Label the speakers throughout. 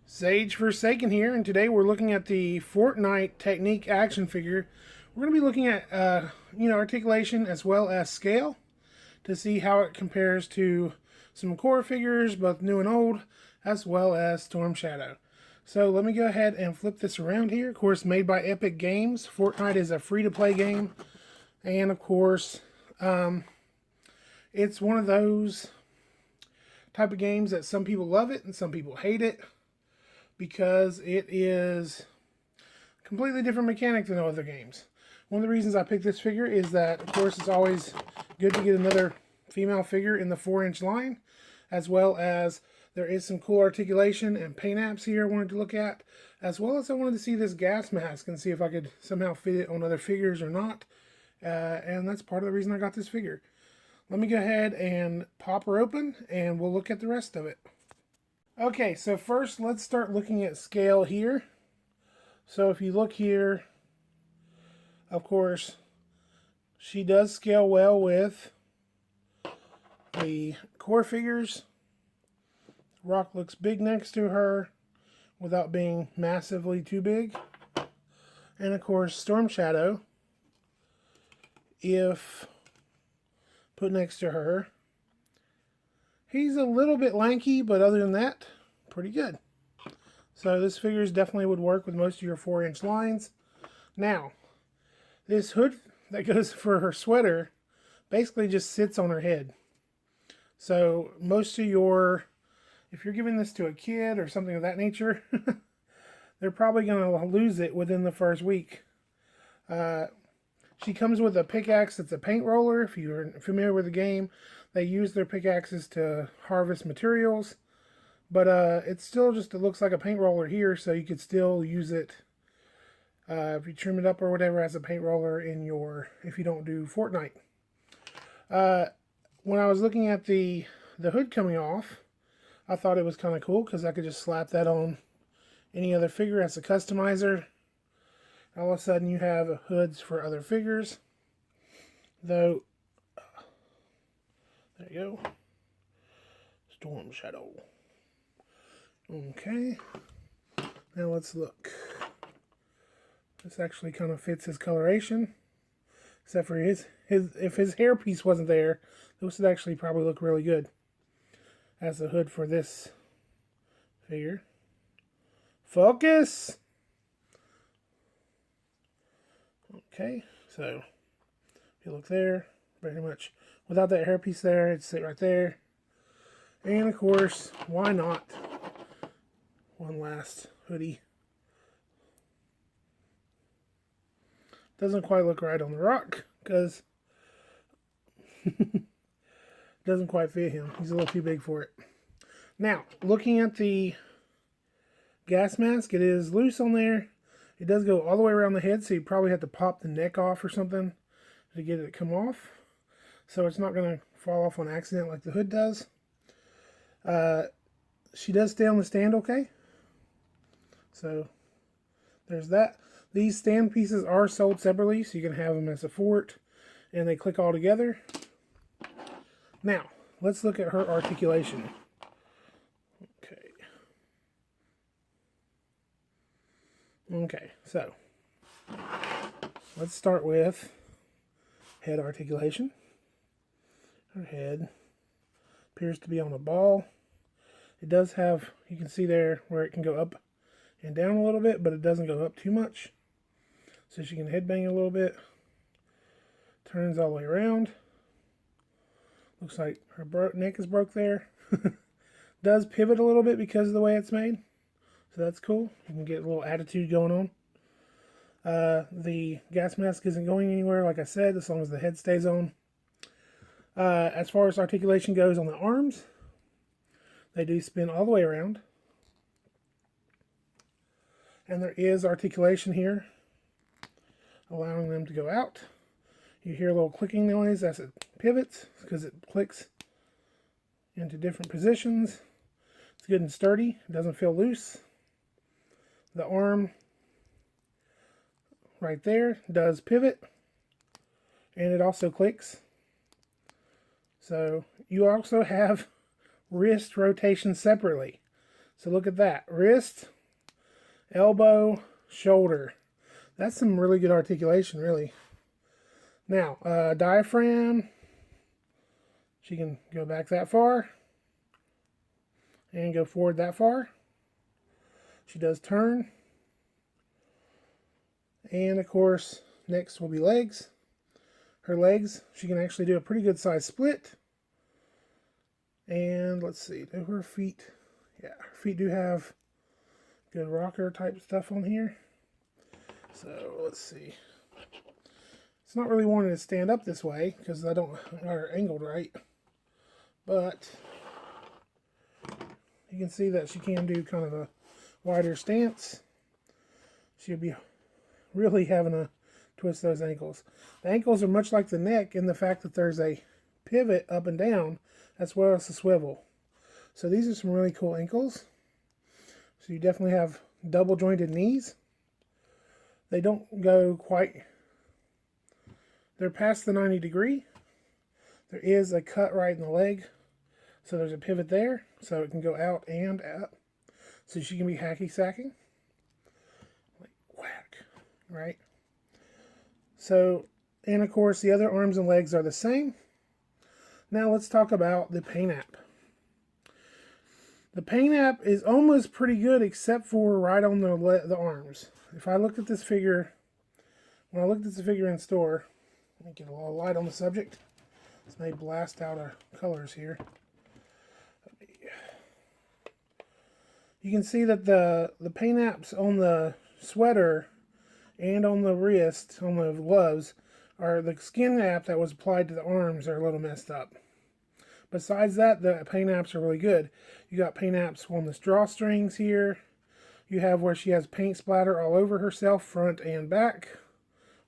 Speaker 1: Sage Forsaken here, and today we're looking at the Fortnite Technique action figure. We're going to be looking at, articulation as well as scale to see how it compares to some core figures, both new and old, as well as Storm Shadow. So let me go ahead and flip this around here. Of course, made by Epic Games. Fortnite is a free-to-play game, and of course, it's one of those type of games that some people love it and some people hate it, because it is a completely different mechanic than other games. One of the reasons I picked this figure is that, of course, it's always good to get another female figure in the 4-inch line, as well as there is some cool articulation and paint apps here I wanted to look at, as well as I wanted to see this gas mask and see if I could somehow fit it on other figures or not. And that's part of the reason I got this figure. Let me go ahead and pop her open, and we'll look at the rest of it. Okay, so first let's start looking at scale here. So if you look here, of course, she does scale well with the core figures. Rock looks big next to her without being massively too big. And of course, Storm Shadow, if put next to her, he's a little bit lanky, but other than that, pretty good. So this figure definitely would work with most of your 4-inch lines. Now, this hood that goes for her sweater basically just sits on her head. So most of your, if you're giving this to a kid or something of that nature, they're probably going to lose it within the first week. She comes with a pickaxe that's a paint roller. If you're familiar with the game, they use their pickaxes to harvest materials. But it still just, it looks like a paint roller here, so you could still use it if you trim it up or whatever as a paint roller in your, if you don't do Fortnite. When I was looking at the hood coming off, I thought it was kind of cool because I could just slap that on any other figure as a customizer. All of a sudden you have hoods for other figures. Though, there you go. Storm Shadow. Okay. Now let's look. This actually kind of fits his coloration. Except for his if his hairpiece wasn't there, this would actually probably look really good as the hood for this figure. Focus! Okay, so if you look there, very much without that hairpiece there, it'd sit right there. And of course, why not one last hoodie? Doesn't quite look right on the Rock because it doesn't quite fit him. He's a little too big for it. Now, looking at the gas mask, it is loose on there. It does go all the way around the head, so you probably have to pop the neck off or something to get it to come off. So it's not going to fall off on accident like the hood does. She does stay on the stand okay. So there's that. These stand pieces are sold separately, so you can have them as a fort, and they click all together. Now, let's look at her articulation. Okay, so let's start with head articulation. Her head appears to be on a ball. It does have, you can see there where it can go up and down a little bit, but it doesn't go up too much. So she can headbang a little bit. Turns all the way around. Looks like her neck is broke there. Does pivot a little bit because of the way it's made. So that's cool. You can get a little attitude going on. The gas mask isn't going anywhere, like I said, as long as the head stays on. As far as articulation goes on the arms, they do spin all the way around. And there is articulation here, allowing them to go out. You hear a little clicking noise as it pivots, because it clicks into different positions. It's good and sturdy. It doesn't feel loose. The arm right there does pivot, and it also clicks. So you also have wrist rotation separately. So look at that. Wrist, elbow, shoulder. That's some really good articulation, really. Now, diaphragm. She can go back that far and go forward that far. She does turn. And of course, next will be legs. Her legs, she can actually do a pretty good size split. And let's see, do her feet. Yeah, her feet do have good rocker type stuff on here. So let's see. It's not really wanting to stand up this way because I don't got her angled right. But you can see that she can do kind of a wider stance. She'll be really having to twist those ankles. The ankles are much like the neck in the fact that there's a pivot up and down as well as a swivel. So these are some really cool ankles. So you definitely have double jointed knees. They don't go quite, they're past the 90 degree. There is a cut right in the leg. So there's a pivot there. So it can go out and up. So she can be hacky sacking. Like whack, right? So, and of course the other arms and legs are the same. Now let's talk about the paint app. The paint app is almost pretty good except for right on the arms. If I looked at this figure, when I looked at this figure in store, let me get a little light on the subject. This may blast out our colors here. You can see that the paint apps on the sweater and on the wrist, on the gloves, are the skin app that was applied to the arms are a little messed up. Besides that, the paint apps are really good. You got paint apps on the drawstrings here. You have where she has paint splatter all over herself, front and back.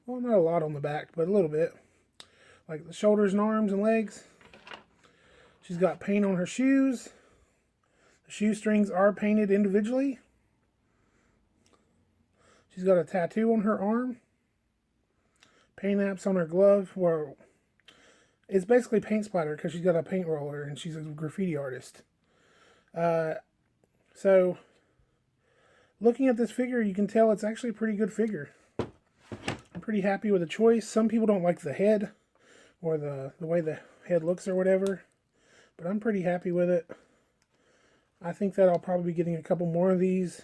Speaker 1: Well, not a lot on the back, but a little bit. Like the shoulders and arms and legs. She's got paint on her shoes. The shoestrings are painted individually. She's got a tattoo on her arm. Paint apps on her glove. Well, it's basically paint splatter because she's got a paint roller and she's a graffiti artist. So, looking at this figure, you can tell it's actually a pretty good figure. I'm pretty happy with the choice. Some people don't like the head or the way the head looks or whatever, but I'm pretty happy with it. I think that I'll probably be getting a couple more of these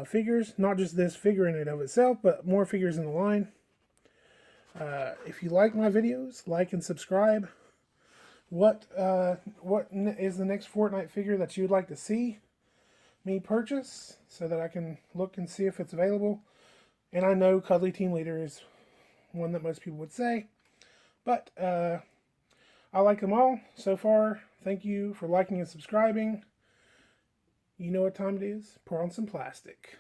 Speaker 1: figures. Not just this figure in and of itself, but more figures in the line. If you like my videos, like and subscribe. What is the next Fortnite figure that you'd like to see me purchase so that I can look and see if it's available? And I know Cuddly Team Leader is one that most people would say, but I like them all so far. Thank you for liking and subscribing. You know what time it is. Pour on some plastic.